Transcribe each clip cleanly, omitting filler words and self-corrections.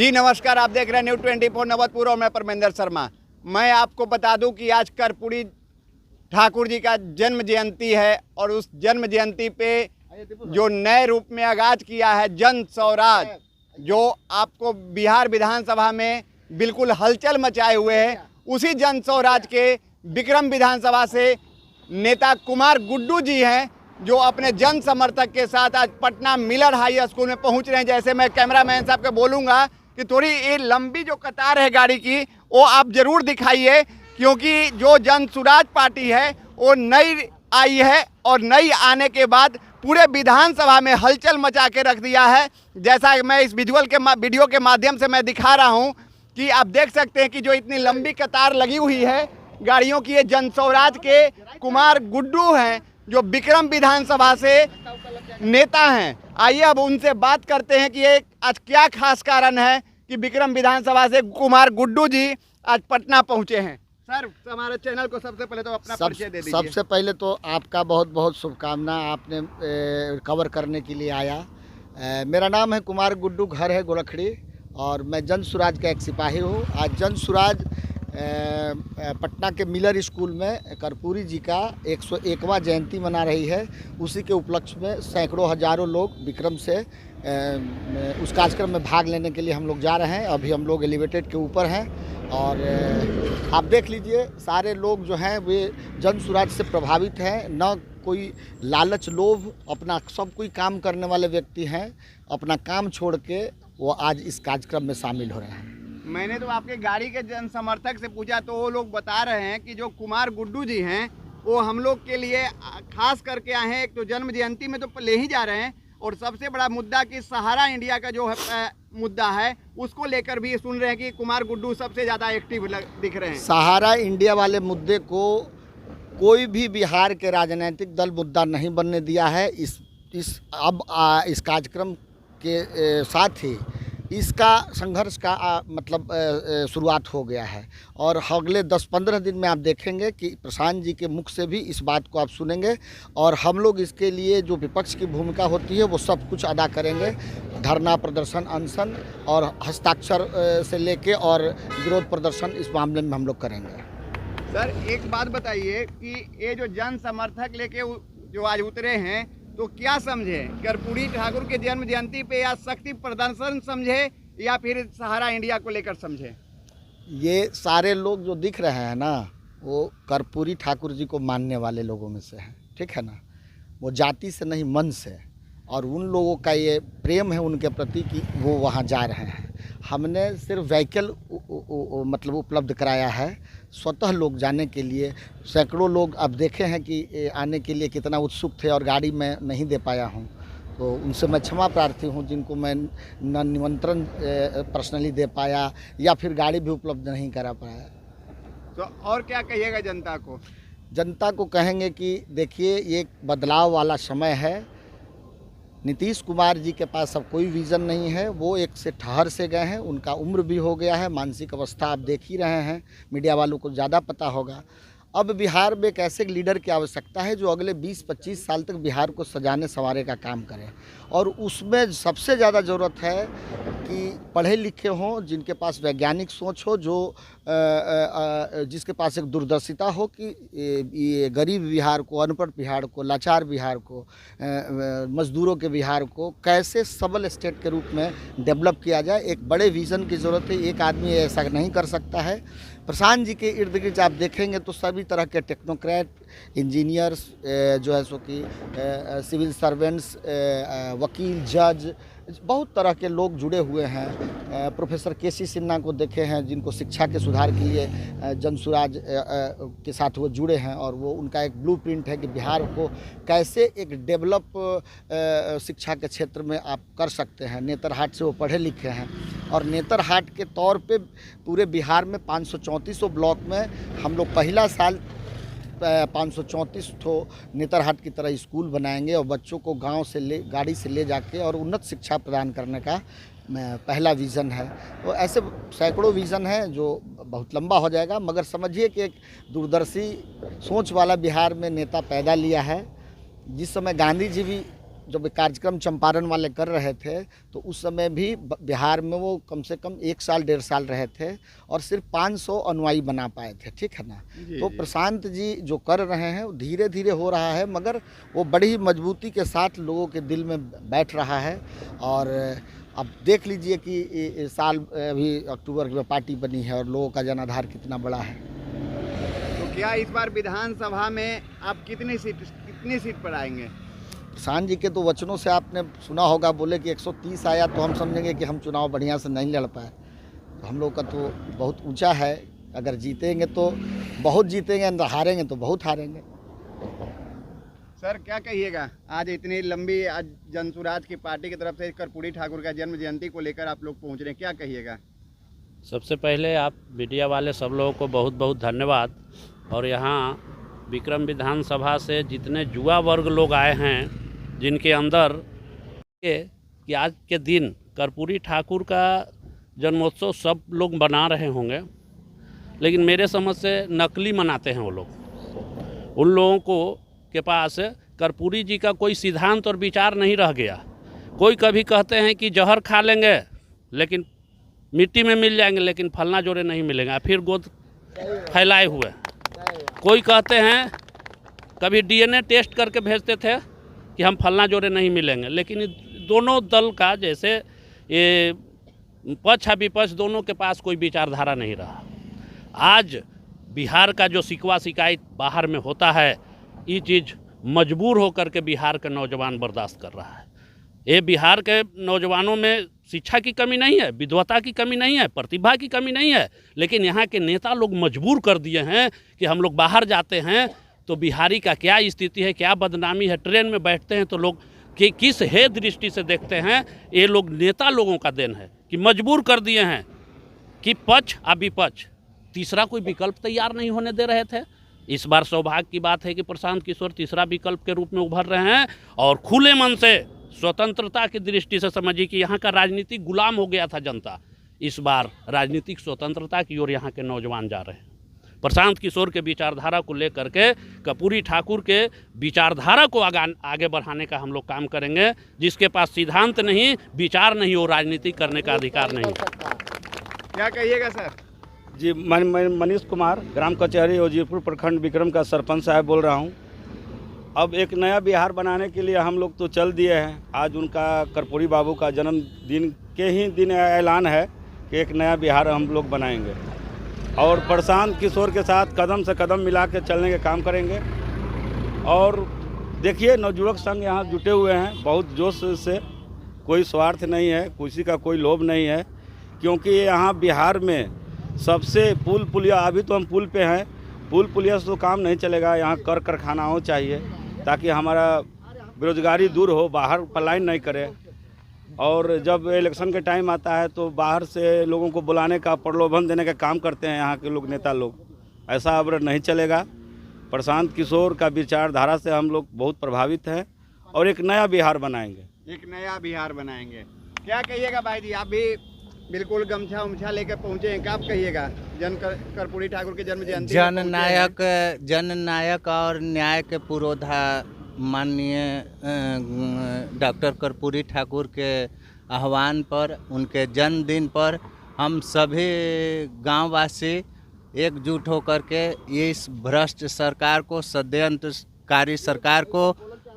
जी नमस्कार, आप देख रहे हैं न्यूज़ 24 नवतपुर और मैं परमेंद्र शर्मा। मैं आपको बता दूं कि आज कर्पूरी ठाकुर जी का जन्म जयंती है और उस जन्म जयंती पे जो नए रूप में आगाज किया है जन स्वराज, जो आपको बिहार विधानसभा में बिल्कुल हलचल मचाए हुए है, उसी जन स्वराज के विक्रम विधानसभा से नेता कुमार गुड्डू जी हैं जो अपने जन समर्थक के साथ आज पटना मिलर हाई स्कूल में पहुंच रहे हैं। जैसे मैं कैमरामैन साहब को बोलूंगा कि थोड़ी ये लंबी जो कतार है गाड़ी की वो आप जरूर दिखाइए, क्योंकि जो जन स्वराज पार्टी है वो नई आई है और नई आने के बाद पूरे विधानसभा में हलचल मचा के रख दिया है। जैसा मैं इस वीडियो के माध्यम से मैं दिखा रहा हूँ कि आप देख सकते हैं कि जो इतनी लंबी कतार लगी हुई है गाड़ियों की, ये जन स्वराज के कुमार गुड्डू हैं जो विक्रम विधानसभा से नेता हैं। आइए अब उनसे बात करते हैं कि ये आज क्या खास कारण है कि विक्रम विधानसभा से कुमार गुड्डू जी आज पटना पहुंचे हैं। सर, हमारे चैनल को सबसे पहले तो अपना परिचय दे दीजिए। सबसे पहले तो आपका बहुत बहुत शुभकामना, आपने कवर करने के लिए आया। मेरा नाम है कुमार गुड्डू, घर है गोरखड़ी और मैं जन स्वराज का एक सिपाही हूँ। आज जन स्वराज पटना के मिलर स्कूल में कर्पूरी जी का 101वां जयंती मना रही है। उसी के उपलक्ष्य में सैकड़ों हजारों लोग विक्रम से उस कार्यक्रम में भाग लेने के लिए हम लोग जा रहे हैं। अभी हम लोग एलिवेटेड के ऊपर हैं और आप देख लीजिए सारे लोग जो हैं वे जन स्वराज से प्रभावित हैं। न कोई लालच लोभ, अपना सब कोई काम करने वाले व्यक्ति हैं, अपना काम छोड़ के वो आज इस कार्यक्रम में शामिल हो रहे हैं। मैंने तो आपके गाड़ी के जन समर्थक से पूछा तो वो लोग बता रहे हैं कि जो कुमार गुड्डू जी हैं वो हम लोग के लिए खास करके आए हैं। एक तो जन्म जयंती में तो ले ही जा रहे हैं और सबसे बड़ा मुद्दा कि सहारा इंडिया का जो मुद्दा है उसको लेकर भी सुन रहे हैं कि कुमार गुड्डू सबसे ज़्यादा एक्टिव दिख रहे हैं। सहारा इंडिया वाले मुद्दे को कोई भी बिहार के राजनीतिक दल मुद्दा नहीं बनने दिया है। इस कार्यक्रम के साथ ही इसका संघर्ष का शुरुआत हो गया है और अगले 10-15 दिन में आप देखेंगे कि प्रशांत जी के मुख से भी इस बात को आप सुनेंगे और हम लोग इसके लिए जो विपक्ष की भूमिका होती है वो सब कुछ अदा करेंगे। धरना प्रदर्शन, अनशन और हस्ताक्षर से लेके और विरोध प्रदर्शन इस मामले में हम लोग करेंगे। सर, एक बात बताइए कि ये जो जन समर्थक लेके जो आज उतरे हैं तो क्या समझे, कर्पूरी ठाकुर के जन्म जयंती पे या शक्ति प्रदर्शन समझे या फिर सहारा इंडिया को लेकर समझे? ये सारे लोग जो दिख रहे हैं ना वो कर्पूरी ठाकुर जी को मानने वाले लोगों में से हैं, ठीक है ना। वो जाति से नहीं मन से, और उन लोगों का ये प्रेम है उनके प्रति कि वो वहाँ जा रहे हैं। हमने सिर्फ व्हीकल उपलब्ध कराया है, स्वतः लोग जाने के लिए। सैकड़ों लोग अब देखे हैं कि आने के लिए कितना उत्सुक थे और गाड़ी में नहीं दे पाया हूँ, तो उनसे मैं क्षमा प्रार्थी हूँ जिनको मैं न निमंत्रण पर्सनली दे पाया या फिर गाड़ी भी उपलब्ध नहीं करा पाया। तो और क्या कहिएगा जनता को? जनता को कहेंगे कि देखिए ये बदलाव वाला समय है। नीतीश कुमार जी के पास अब कोई विज़न नहीं है, वो एक से ठहर से गए हैं, उनका उम्र भी हो गया है, मानसिक अवस्था आप देख ही रहे हैं, मीडिया वालों को ज़्यादा पता होगा। अब बिहार में एक ऐसे लीडर की आवश्यकता है जो अगले 20-25 साल तक बिहार को सजाने संवारने का काम करे, और उसमें सबसे ज़्यादा ज़रूरत है कि पढ़े लिखे हों, जिनके पास वैज्ञानिक सोच हो, जो जिसके पास एक दूरदर्शिता हो कि ये गरीब बिहार को, अनपढ़ बिहार को, लाचार बिहार को, मजदूरों के बिहार को कैसे सबल स्टेट के रूप में डेवलप किया जाए। एक बड़े विज़न की ज़रूरत है, एक आदमी ऐसा नहीं कर सकता है। प्रशांत जी के इर्द गिर्द आप देखेंगे तो सभी तरह के टेक्नोक्रेट, इंजीनियर्स जो है सो कि सिविल सर्वेंट्स, वकील, जज, बहुत तरह के लोग जुड़े हुए हैं। प्रोफेसर केसी सिन्हा को देखे हैं जिनको शिक्षा के सुधार के लिए जन स्वराज के साथ वो जुड़े हैं, और वो उनका एक ब्लूप्रिंट है कि बिहार को कैसे एक डेवलप शिक्षा के क्षेत्र में आप कर सकते हैं। नेतरहाट से वो पढ़े लिखे हैं और नेतरहाट के तौर पे पूरे बिहार में 534 ब्लॉक में हम लोग पहला साल 534 ठो नेतरहाट की तरह स्कूल बनाएंगे और बच्चों को गांव से गाड़ी से ले जाके और उन्नत शिक्षा प्रदान करने का पहला विज़न है। तो ऐसे सैकड़ों विज़न हैं जो बहुत लंबा हो जाएगा, मगर समझिए कि एक दूरदर्शी सोच वाला बिहार में नेता पैदा लिया है। जिस समय गांधी जी भी जब कार्यक्रम चंपारण वाले कर रहे थे तो उस समय भी बिहार में वो कम से कम 1 साल 1.5 साल रहे थे और सिर्फ 500 अनुयायी बना पाए थे, ठीक है ना। तो प्रशांत जी जो कर रहे हैं वो धीरे धीरे हो रहा है, मगर वो बड़ी मजबूती के साथ लोगों के दिल में बैठ रहा है। और अब देख लीजिए कि इस साल अभी अक्टूबर में पार्टी बनी है और लोगों का जनाधार कितना बड़ा है। तो क्या इस बार विधानसभा में आप कितनी सीट पर आएंगे? प्रशांत जी के तो वचनों से आपने सुना होगा, बोले कि 130 आया तो हम समझेंगे कि हम चुनाव बढ़िया से नहीं लड़ पाए। तो हम लोग का तो बहुत ऊंचा है, अगर जीतेंगे तो बहुत जीतेंगे, हारेंगे तो बहुत हारेंगे। सर क्या कहिएगा, आज इतनी लंबी आज जनसुराज की पार्टी की तरफ से कर्पूरी ठाकुर का जन्म जयंती को लेकर आप लोग पहुंच रहे हैं, क्या कहिएगा? सबसे पहले आप मीडिया वाले सब लोगों को बहुत बहुत धन्यवाद। और यहाँ विक्रम विधानसभा से जितने युवा वर्ग लोग आए हैं, जिनके अंदर कि आज के दिन कर्पूरी ठाकुर का जन्मोत्सव सब लोग मना रहे होंगे, लेकिन मेरे समझ से नकली मनाते हैं वो लोग। उन लोगों को के पास कर्पूरी जी का कोई सिद्धांत और विचार नहीं रह गया। कोई कभी कहते हैं कि जहर खा लेंगे लेकिन मिट्टी में मिल जाएंगे, लेकिन फलना जोड़े नहीं मिलेंगे, फिर गोद फैलाए हुए। कोई कहते हैं कभी डीएनए टेस्ट करके भेजते थे कि हम फलना जोड़े नहीं मिलेंगे, लेकिन दोनों दल का जैसे ये पक्ष और विपक्ष दोनों के पास कोई विचारधारा नहीं रहा। आज बिहार का जो शिकवा शिकायत बाहर में होता है, ये चीज़ मजबूर होकर के बिहार के नौजवान बर्दाश्त कर रहा है। ये बिहार के नौजवानों में शिक्षा की कमी नहीं है, विद्वता की कमी नहीं है, प्रतिभा की कमी नहीं है, लेकिन यहाँ के नेता लोग मजबूर कर दिए हैं कि हम लोग बाहर जाते हैं तो बिहारी का क्या स्थिति है, क्या बदनामी है। ट्रेन में बैठते हैं तो लोग कि किस हे दृष्टि से देखते हैं। ये लोग नेता लोगों का देन है कि मजबूर कर दिए हैं कि पक्ष और विपक्ष तीसरा कोई विकल्प तैयार नहीं होने दे रहे थे। इस बार सौभाग्य की बात है कि प्रशांत किशोर तीसरा विकल्प के रूप में उभर रहे हैं और खुले मन से स्वतंत्रता की दृष्टि से समझिए कि यहाँ का राजनीतिक गुलाम हो गया था जनता। इस बार राजनीतिक स्वतंत्रता की ओर यहाँ के नौजवान जा रहे हैं। प्रशांत किशोर के विचारधारा को लेकर के कर्पूरी ठाकुर के विचारधारा को आगे बढ़ाने का हम लोग काम करेंगे। जिसके पास सिद्धांत नहीं, विचार नहीं, वो राजनीति करने का अधिकार नहीं। क्या कहिएगा सर? जी, मैं मनीष कुमार, ग्राम कचहरी वजीरपुर प्रखंड विक्रम का सरपंच साहब बोल रहा हूँ। अब एक नया बिहार बनाने के लिए हम लोग तो चल दिए हैं। आज उनका कर्पूरी बाबू का जन्मदिन के ही दिन ऐलान है कि एक नया बिहार हम लोग बनाएंगे और प्रशांत किशोर के साथ कदम से कदम मिला के चलने के काम करेंगे। और देखिए, नवयुवक संघ यहाँ जुटे हुए हैं बहुत जोश से, कोई स्वार्थ नहीं है, किसी का कोई लोभ नहीं है, क्योंकि यहाँ बिहार में सबसे पुल पुलिया, अभी तो हम पुल पे हैं, पुल पुलिया से तो काम नहीं चलेगा। यहाँ कर कारखानाओं चाहिए ताकि हमारा बेरोजगारी दूर हो, बाहर पलायन नहीं करे। और जब इलेक्शन के टाइम आता है तो बाहर से लोगों को बुलाने का, प्रलोभन देने का काम करते हैं यहाँ के लोग, नेता लोग। ऐसा अब नहीं चलेगा। प्रशांत किशोर का विचारधारा से हम लोग बहुत प्रभावित हैं और एक नया बिहार बनाएंगे। एक नया बिहार बनाएंगे। क्या कहिएगा भाई जी, आप भी बिल्कुल गमछा उमछा लेकर पहुंचे हैं, क्या आप कहिएगा कर्पूरी ठाकुर के जन्म जयंती? जननायक और न्याय के पुरोधा माननीय डॉक्टर कर्पूरी ठाकुर के आह्वान पर, उनके जन्मदिन पर हम सभी गांववासी एकजुट होकर के ये इस भ्रष्ट सरकार को, षड्यंत्रकारी सरकार को,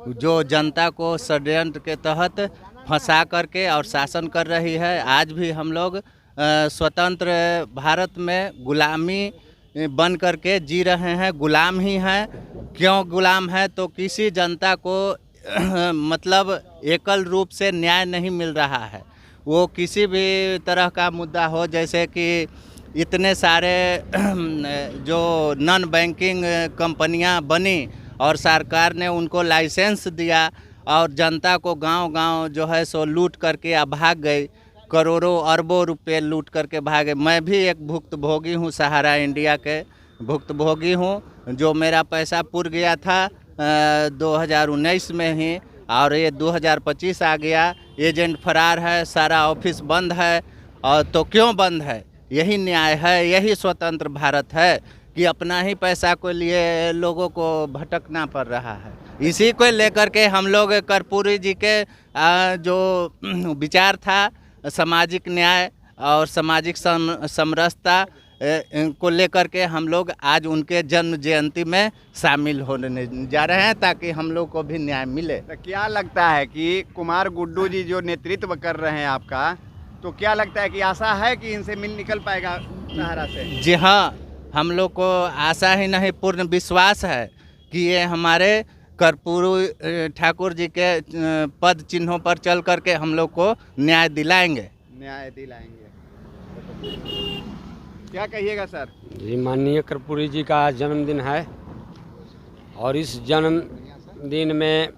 जो जनता को षड्यंत्र के तहत फंसा करके और शासन कर रही है। आज भी हम लोग स्वतंत्र भारत में गुलामी बन करके जी रहे हैं, गुलाम ही हैं। क्यों गुलाम है? तो किसी जनता को मतलब एकल रूप से न्याय नहीं मिल रहा है। वो किसी भी तरह का मुद्दा हो, जैसे कि इतने सारे जो नॉन बैंकिंग कंपनियां बनी और सरकार ने उनको लाइसेंस दिया और जनता को गांव-गांव जो है सो लूट करके भाग गई, करोड़ों अरबों रुपए लूट करके भागे। मैं भी एक भुक्तभोगी हूं, सहारा इंडिया के भुक्तभोगी हूं, जो मेरा पैसा पुर गया था 2019 में ही, और ये 2025 आ गया। एजेंट फरार है, सारा ऑफिस बंद है। और तो क्यों बंद है? यही न्याय है, यही स्वतंत्र भारत है कि अपना ही पैसा को लिए लोगों को भटकना पड़ रहा है। इसी को लेकर के हम लोग कर्पूरी जी के जो विचार था सामाजिक न्याय और सामाजिक समरसता को लेकर के हम लोग आज उनके जन्म जयंती में शामिल होने जा रहे हैं ताकि हम लोग को भी न्याय मिले। तो क्या लगता है कि कुमार गुड्डू जी जो नेतृत्व कर रहे हैं आपका, तो क्या लगता है कि आशा है कि इनसे मिल निकल पाएगा सहारा से? जी हाँ, हम लोग को आशा ही नहीं पूर्ण विश्वास है कि ये हमारे कर्पूरी ठाकुर जी के पद चिन्हों पर चल करके हम लोग को न्याय दिलाएंगे। क्या कहिएगा सर? जी, माननीय कर्पूरी जी का जन्मदिन है और इस जन्मदिन में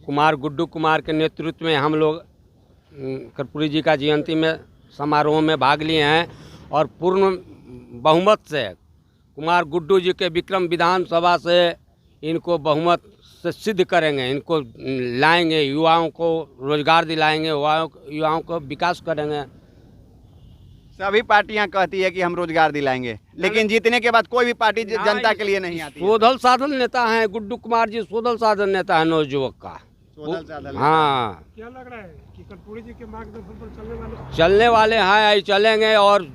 कुमार गुड्डू कुमार के नेतृत्व में हम लोग कर्पूरी जी का जयंती में समारोह में भाग लिए हैं और पूर्ण बहुमत से कुमार गुड्डू जी के विक्रम विधानसभा से इनको बहुमत से सिद्ध करेंगे, इनको लाएंगे, युवाओं को रोजगार दिलाएंगे, युवाओं को विकास करेंगे। सभी पार्टियां कहती है कि हम रोजगार दिलाएंगे, लेकिन जीतने के बाद कोई भी पार्टी जनता के लिए नहीं आती है। सोधल साधन नेता हैं गुड्डू कुमार जी, सोधल साधन नेता है नवयुवक का। हाँ, क्या लग रहा है कि कर्पूरी जी के मार्गदर्शन पर चलने वाले हैं, चलेंगे और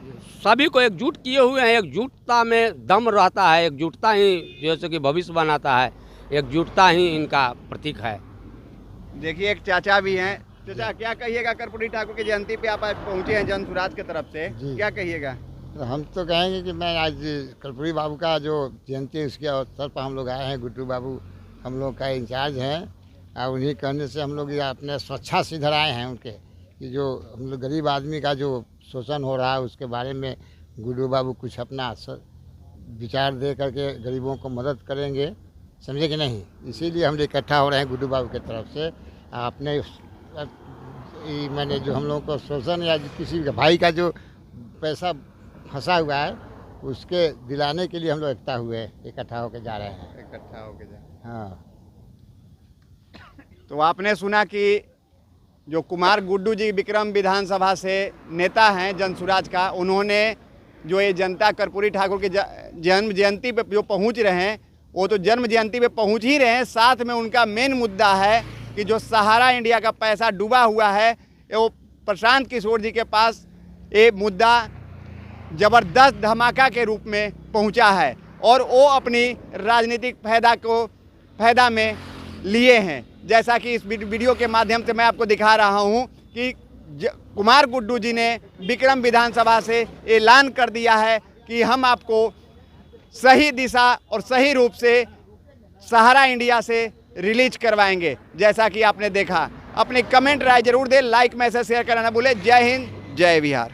सभी को एकजुट किए हुए हैं। एकजुटता में दम रहता है, एकजुटता ही जैसे कि भविष्य बनाता है, एकजुटता ही इनका प्रतीक है। देखिए एक चाचा भी हैं। चाचा क्या कहिएगा, कर्पूरी ठाकुर की जयंती पे आप आज पहुंचे हैं जन सुराज की तरफ से, क्या कहिएगा? तो हम तो कहेंगे कि मैं आज कर्पूरी बाबू का जो जयंती उसके अवसर पर हम लोग आए हैं। गुड्डू बाबू हम लोग का इंचार्ज हैं और उन्हीं कहने से हम लोग ये अपने स्वच्छा से इधर आए हैं उनके, कि जो हम लोग गरीब आदमी का जो शोषण हो रहा है उसके बारे में गुड्डू बाबू कुछ अपना विचार दे करके गरीबों को मदद करेंगे, समझे कि नहीं। इसीलिए हम इकट्ठा हो रहे हैं गुड्डू बाबू की तरफ से। अपने मैंने जो हम लोगों को शोषण या किसी भाई का जो पैसा फंसा हुआ है उसके दिलाने के लिए हम लोग इकट्ठा होकर जा रहे हैं। हाँ, तो आपने सुना कि जो कुमार गुड्डू जी विक्रम विधानसभा से नेता हैं जनसुराज का, उन्होंने जो ये जनता कर्पूरी ठाकुर की जन्म जयंती पे जो पहुंच रहे हैं, वो तो जन्म जयंती पे पहुंच ही रहे हैं, साथ में उनका मेन मुद्दा है कि जो सहारा इंडिया का पैसा डूबा हुआ है, वो प्रशांत किशोर जी के पास ये मुद्दा ज़बरदस्त धमाका के रूप में पहुंचा है और वो अपनी राजनीतिक फायदा में लिए हैं। जैसा कि इस वीडियो के माध्यम से मैं आपको दिखा रहा हूं कि कुमार गुड्डू जी ने विक्रम विधानसभा से ऐलान कर दिया है कि हम आपको सही दिशा और सही रूप से सहारा इंडिया से रिलीज करवाएंगे। जैसा कि आपने देखा, अपनी कमेंट राय जरूर दें, लाइक मैसेज शेयर करना ना भूलें। जय हिंद, जय बिहार।